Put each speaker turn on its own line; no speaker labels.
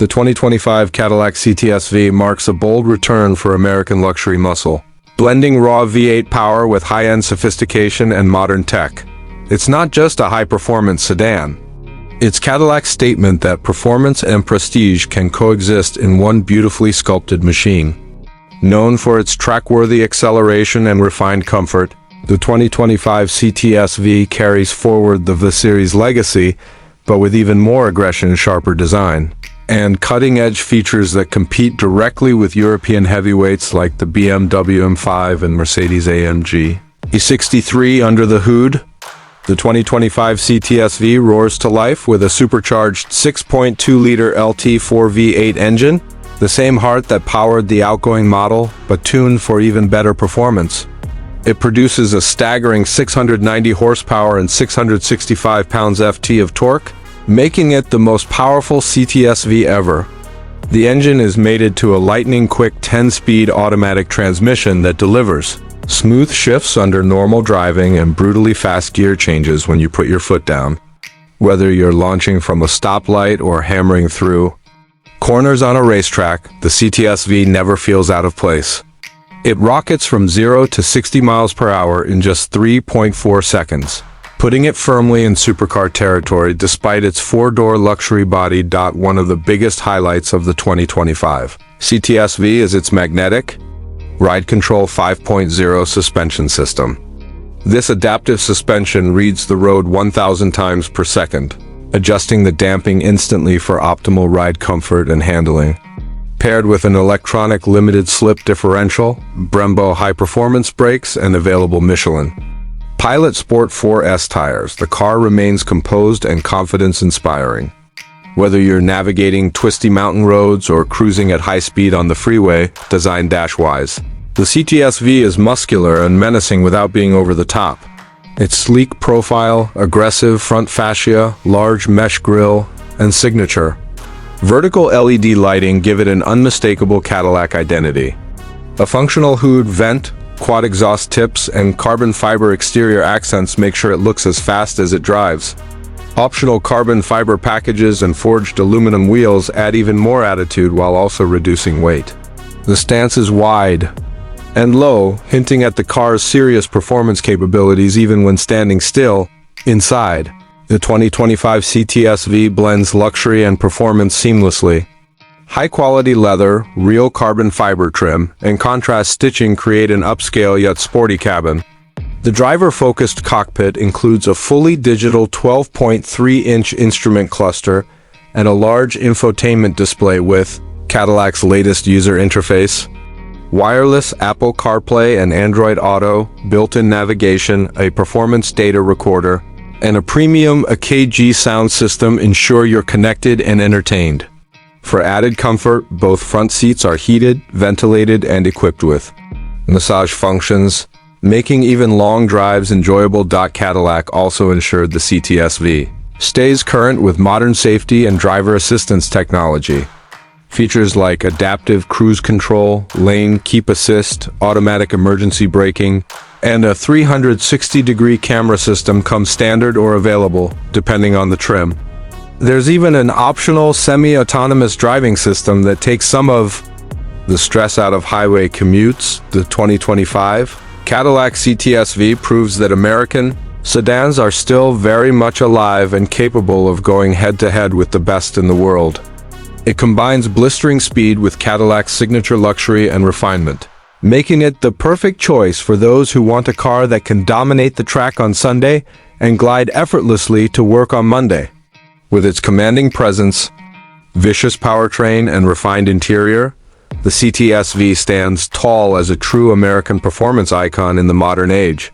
The 2025 Cadillac CTS-V marks a bold return for American luxury muscle, blending raw V8 power with high-end sophistication and modern tech. It's not just a high-performance sedan. It's Cadillac's statement that performance and prestige can coexist in one beautifully sculpted machine. Known for its track-worthy acceleration and refined comfort, the 2025 CTS-V carries forward the V series legacy, but with even more aggression and sharper design, and cutting-edge features that compete directly with European heavyweights like the BMW M5 and Mercedes-AMG E63 under the hood. The 2025 CTS-V roars to life with a supercharged 6.2-liter LT4 V8 engine, the same heart that powered the outgoing model, but tuned for even better performance. It produces a staggering 690 horsepower and 665 pounds-ft of torque, making it the most powerful CTS-V ever. The engine is mated to a lightning-quick 10-speed automatic transmission that delivers smooth shifts under normal driving and brutally fast gear changes when you put your foot down. Whether you're launching from a stoplight or hammering through corners on a racetrack, the CTS-V never feels out of place. It rockets from 0 to 60 miles per hour in just 3.4 seconds. Putting it firmly in supercar territory despite its four-door luxury body. One of the biggest highlights of the 2025 CTS-V is its magnetic Ride Control 5.0 suspension system. This adaptive suspension reads the road 1,000 times per second, adjusting the damping instantly for optimal ride comfort and handling. Paired with an electronic limited slip differential, Brembo high-performance brakes, and available Michelin Pilot Sport 4S tires, the car remains composed and confidence-inspiring. Whether you're navigating twisty mountain roads or cruising at high speed on the freeway, design dash-wise, the CTS-V is muscular and menacing without being over the top. Its sleek profile, aggressive front fascia, large mesh grille, and signature vertical LED lighting give it an unmistakable Cadillac identity. A functional hood vent, quad exhaust tips, and carbon fiber exterior accents make sure it looks as fast as it drives. Optional carbon fiber packages and forged aluminum wheels add even more attitude while also reducing weight. The stance is wide and low, hinting at the car's serious performance capabilities even when standing still. Inside, the 2025 CTS-V blends luxury and performance seamlessly. High-quality leather, real carbon fiber trim, and contrast stitching create an upscale yet sporty cabin. The driver-focused cockpit includes a fully digital 12.3-inch instrument cluster and a large infotainment display with Cadillac's latest user interface, wireless Apple CarPlay and Android Auto, built-in navigation, a performance data recorder, and a premium AKG sound system ensure you're connected and entertained. For added comfort, both front seats are heated, ventilated, and equipped with massage functions, making even long drives enjoyable. Cadillac also ensured the CTS-V stays current with modern safety and driver assistance technology. Features like adaptive cruise control, lane keep assist, automatic emergency braking, and a 360-degree camera system come standard or available, depending on the trim. There's even an optional semi-autonomous driving system that takes some of the stress out of highway commutes. The 2025 Cadillac CTS-V proves that American sedans are still very much alive and capable of going head-to-head with the best in the world. It combines blistering speed with Cadillac's signature luxury and refinement, making it the perfect choice for those who want a car that can dominate the track on Sunday and glide effortlessly to work on Monday. With its commanding presence, vicious powertrain, and refined interior, the CTS-V stands tall as a true American performance icon in the modern age.